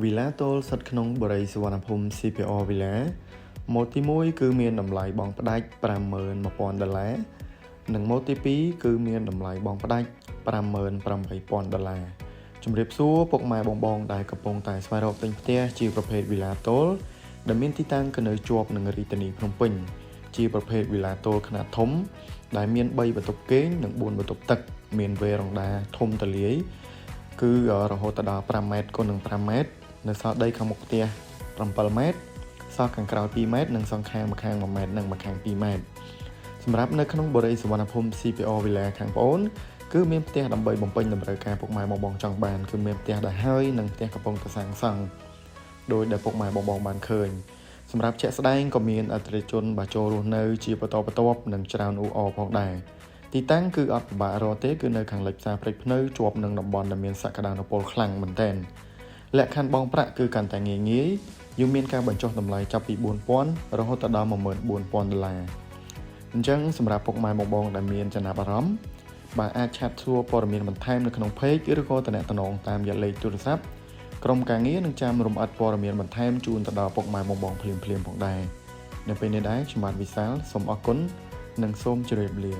វីឡាតូលសិតក្នុងបរិយាសុវណ្ណភូមិ CPR Villa ម៉ូតទី1គឺមានតម្លៃបង់ផ្ដាច់ $51,000 និងម៉ូតទី2គឺមានតម្លៃបង់ផ្ដាច់ $58,000 ជំរាបសួរពុកម៉ែបងដែលកំពុងតែស្វែងរកទិញផ្ទះជាប្រភេទវីឡាតូលដែលមានទីតាំងនៅជាប់នឹងរាជធានីភ្នំពេញជាប្រភេទវីឡាតូលខ្នាតធំដែលមាន3បន្ទប់គេងនិង4បន្ទប់ទឹកមានវេរ៉ុងដាធំទូលាយគឺរហូតដល់5ម៉ែត្រគុណនឹង5ម៉ែត្រនៅសល់ដីខាងមុខផ្ទះ7ម៉ែត្រសល់ខាងក្រោយ2ម៉ែត្រនិងសងខាងម្ខាង1ម៉ែត្រនិងម្ខាង2ម៉ែត្រសម្រាប់នៅក្នុងបរិយាសុវណ្ណភូមិ CPR Villa ខាងប្អូនគឺមានផ្ទះដើម្បីបំពេញតម្រូវការពុកម៉ែបងចង់បានគឺមានផ្ទះដែលហើយនិងផ្ទះកំពុងតែសាងសង់ដោយដែលពុកម៉ែបងបានឃើញសម្រាប់ជាក់ស្ដែងក៏មានអតិថិជនបើចូលរស់នៅជាបន្តបន្ទាប់និងច្រើនអ៊ូអរផងដែរទីតាំងគឺអត់ពិបាករកទេគឺនៅខាងលិចផ្សារព្រែកភ្នៅជាប់នឹងតំបន់ដែលមានសក្តានុពលខ្លាំងមែនទែនលក្ខខណ្ឌបង់ប្រាក់គឺកាន់តែងាយយើងមានការបញ្ចុះតម្លៃចាប់ពី$4,000រហូតដល់$14,000អញ្ចឹងសម្រាប់ពុកម៉ែបងដែលមានចំណាប់អារម្មណ៍បាទអាចឆាតសួរព័ត៌មានបន្ថែមនៅក្នុង page ឬក៏ទំនាក់ទំនងតាមរយៈលេខទូរស័ព្ទក្រុមការងារនឹងចាំរំអិតព័ត៌មានបន្ថែមជូនទៅដល់ពុកម៉ែបងភ្លាមៗផងដែរនៅពេលនេះដែរខ្ញុំបាទវិសាលសូមអរគុណនិងសូមជម្រាបលា